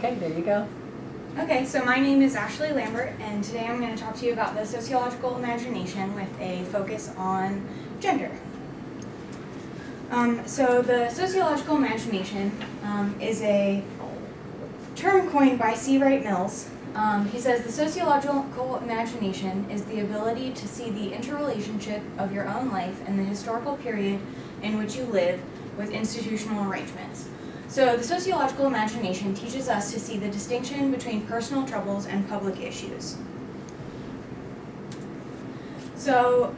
Okay, there you go. Okay, so my name is Ashley Lambert, and today I'm going to talk to you about the sociological imagination with a focus on gender. So the sociological imagination is a term coined by C. Wright Mills. He says the sociological imagination is the ability to see the interrelationship of your own life and the historical period in which you live with institutional arrangements. So the sociological imagination teaches us to see the distinction between personal troubles and public issues. So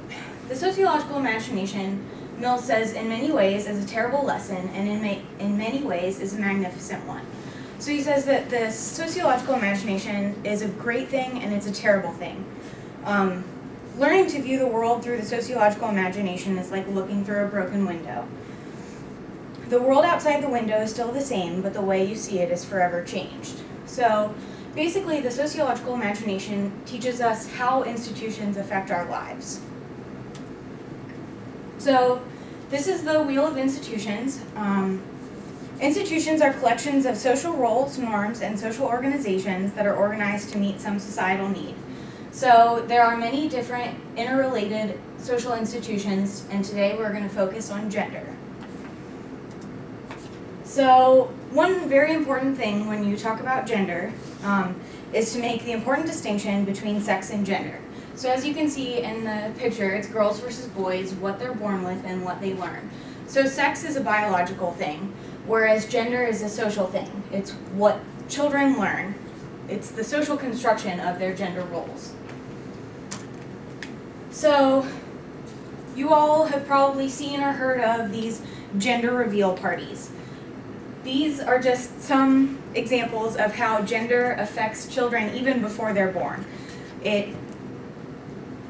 the sociological imagination, Mills says, in many ways is a terrible lesson, and in many ways is a magnificent one. So he says that the sociological imagination is a great thing and it's a terrible thing. Learning to view the world through the sociological imagination is like looking through a broken window. The world outside the window is still the same, but the way you see it is forever changed. So basically, the sociological imagination teaches us how institutions affect our lives. So this is the wheel of institutions. Institutions are collections of social roles, norms, and social organizations that are organized to meet some societal need. So there are many different interrelated social institutions, and today we're going to focus on gender. So one very important thing when you talk about gender is to make the important distinction between sex and gender. So as you can see in the picture, it's girls versus boys, what they're born with and what they learn. So sex is a biological thing, whereas gender is a social thing. It's what children learn. It's the social construction of their gender roles. So you all have probably seen or heard of these gender reveal parties. These are just some examples of how gender affects children even before they're born. It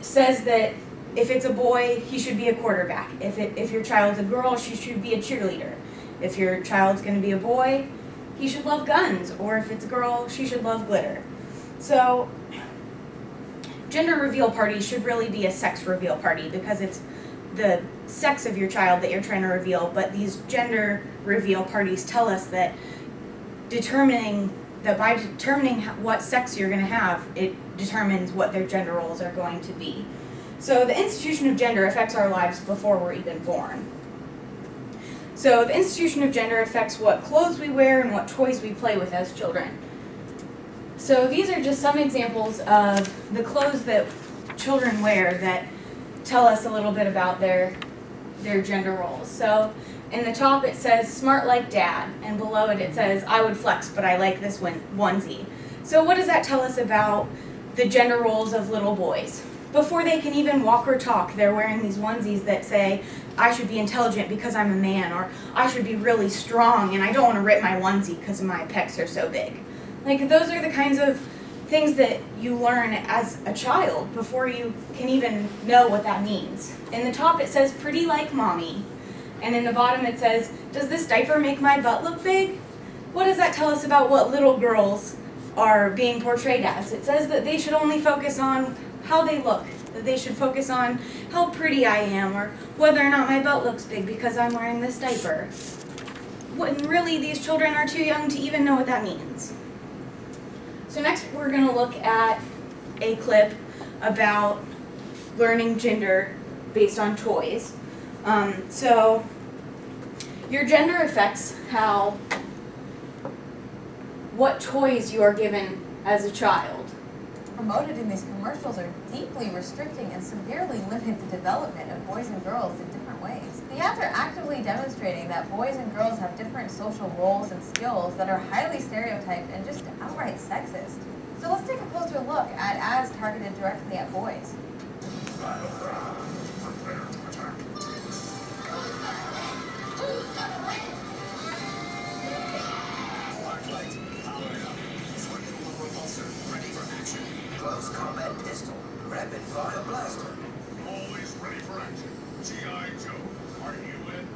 says that if it's a boy, he should be a quarterback. If your child's a girl, she should be a cheerleader. If your child's going to be a boy, he should love guns. Or if it's a girl, she should love glitter. So gender reveal parties should really be a sex reveal party because it's the sex of your child that you're trying to reveal, but these gender reveal parties tell us that by determining what sex you're going to have, it determines what their gender roles are going to be. So the institution of gender affects our lives before we're even born. So the institution of gender affects what clothes we wear and what toys we play with as children. So these are just some examples of the clothes that children wear that tell us a little bit about their gender roles. So in the top it says smart like dad, and below it says I would flex but I like this onesie. So what does that tell us about the gender roles of little boys? Before they can even walk or talk, they're wearing these onesies that say I should be intelligent because I'm a man, or I should be really strong and I don't want to rip my onesie because my pecs are so big. Like, those are the kinds of things that you learn as a child before you can even know what that means. In the top it says pretty like mommy, and in the bottom it says, does this diaper make my butt look big? What does that tell us about what little girls are being portrayed as? It says that they should only focus on how they look, that they should focus on how pretty I am, or whether or not my butt looks big because I'm wearing this diaper. When really these children are too young to even know what that means. So next we're going to look at a clip about learning gender based on toys. So your gender affects what toys you are given as a child. Promoted in these commercials are deeply restricting and severely limit the development of boys and girls in different ways. The ads are actively demonstrating that boys and girls have different social roles and skills that are highly stereotyped and just outright sexist. So let's take a closer look at ads targeted directly at boys. Close combat pistol, rapid fire blaster. Always ready for action. G.I. Joe, are you in?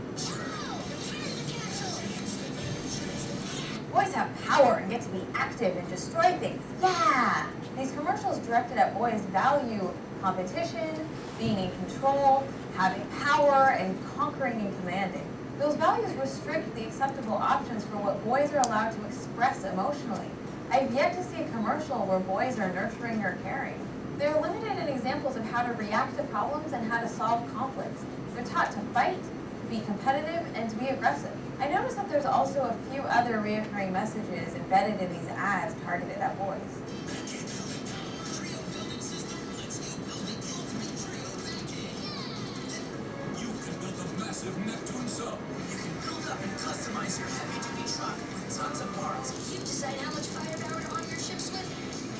Boys have power and get to be active and destroy things. Yeah! These commercials directed at boys value competition, being in control, having power, and conquering and commanding. Those values restrict the acceptable options for what boys are allowed to express emotionally. I've yet to see a commercial where boys are nurturing or caring. They're limited in examples of how to react to problems and how to solve conflicts. They're taught to fight, to be competitive, and to be aggressive. I noticed that there's also a few other reoccurring messages embedded in these ads targeted at boys. You can build a massive Neptune sub. You can build up and customize your heavy-duty truck with tons of parts. You decide how much firepower to arm your ships with,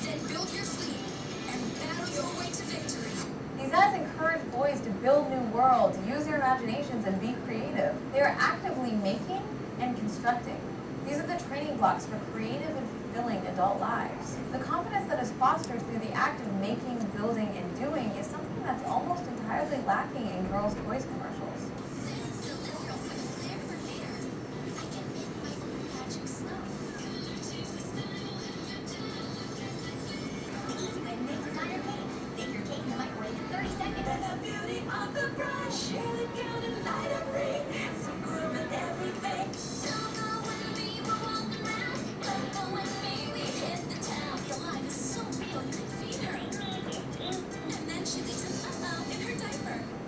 then build your fleet and battle your way to victory. These ads encourage boys to build new worlds, use their imaginations, and be creative. They are actively making and constructing. These are the training blocks for creative and fulfilling adult lives. The confidence that is fostered through the act of making, building, and doing is something that's almost entirely lacking in girls' toys commercials.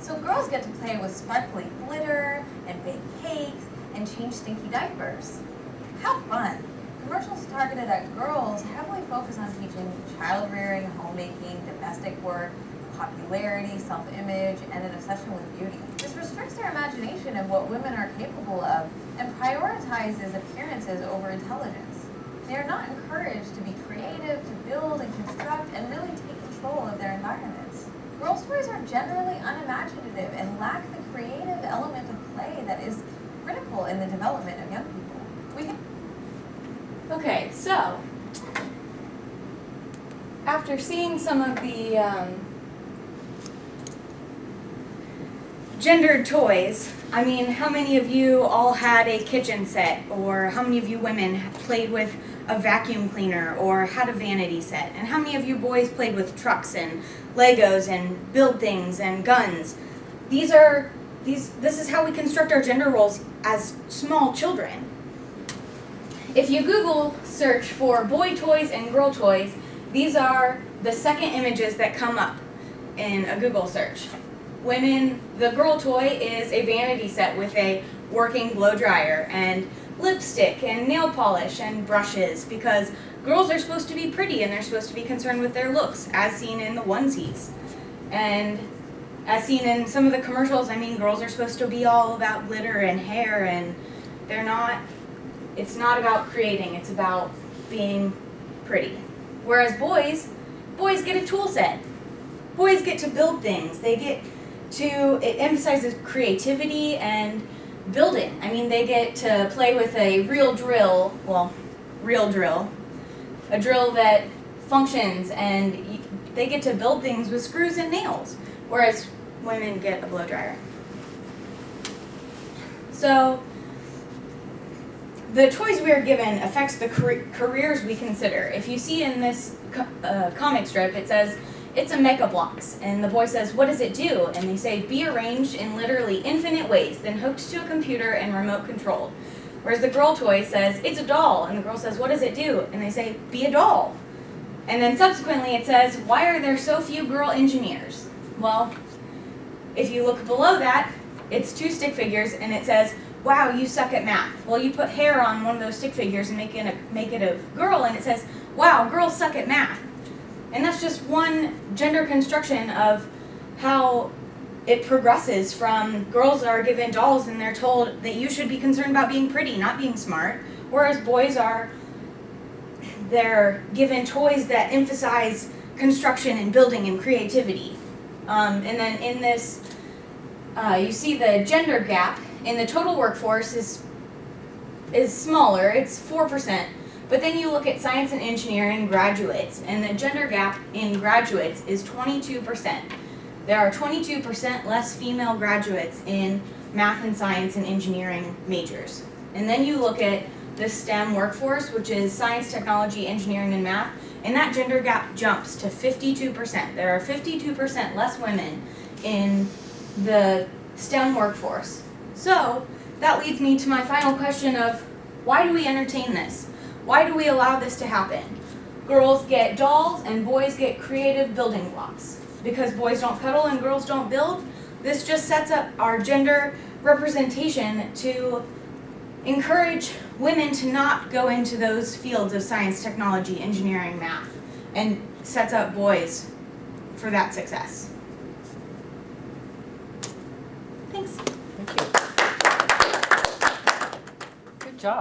So girls get to play with sparkly glitter and bake cakes and change stinky diapers. How fun! Commercials targeted at girls heavily focus on teaching child rearing, homemaking, domestic work, popularity, self-image, and an obsession with beauty. This restricts their imagination of what women are capable of and prioritizes appearances over intelligence. They are not encouraged to be creative, to build and construct, and really take control of their environments. Girls' toys are generally unimaginative and lack the creative element of play that is critical in the development of young people. Okay, so after seeing some of the gendered toys, I mean, how many of you all had a kitchen set, or how many of you women played with a vacuum cleaner or had a vanity set, and how many of you boys played with trucks and Legos and build things and guns? This is how we construct our gender roles as small children. If you Google search for boy toys and girl toys, these are the second images that come up in a Google search. The girl toy is a vanity set with a working blow dryer and lipstick and nail polish and brushes, because girls are supposed to be pretty and they're supposed to be concerned with their looks, as seen in the onesies. And as seen in some of the commercials, I mean, girls are supposed to be all about glitter and hair, and it's not about creating, it's about being pretty. Whereas boys get a tool set. Boys get to build things. It emphasizes creativity and building. I mean, they get to play with a real drill, a drill that functions, and they get to build things with screws and nails, whereas women get a blow dryer. So the toys we are given affects the careers we consider. If you see in this comic strip, it says, it's a Mecha Blocks, and the boy says, what does it do? And they say, be arranged in literally infinite ways, then hooked to a computer and remote controlled. Whereas the girl toy says, it's a doll, and the girl says, what does it do? And they say, be a doll. And then subsequently it says, why are there so few girl engineers? Well, if you look below that, it's two stick figures, and it says, wow, you suck at math. Well, you put hair on one of those stick figures and make it a girl, and it says, wow, girls suck at math. And that's just one gender construction of how it progresses from girls are given dolls and they're told that you should be concerned about being pretty, not being smart, whereas boys they're given toys that emphasize construction and building and creativity. And then in this, you see the gender gap in the total workforce is smaller, it's 4%. But then you look at science and engineering graduates, and the gender gap in graduates is 22%. There are 22% less female graduates in math and science and engineering majors. And then you look at the STEM workforce, which is science, technology, engineering, and math, and that gender gap jumps to 52%. There are 52% less women in the STEM workforce. So that leads me to my final question of, why do we entertain this? Why do we allow this to happen? Girls get dolls and boys get creative building blocks. Because boys don't cuddle and girls don't build, this just sets up our gender representation to encourage women to not go into those fields of science, technology, engineering, math, and sets up boys for that success. Thanks. Thank you. Good job.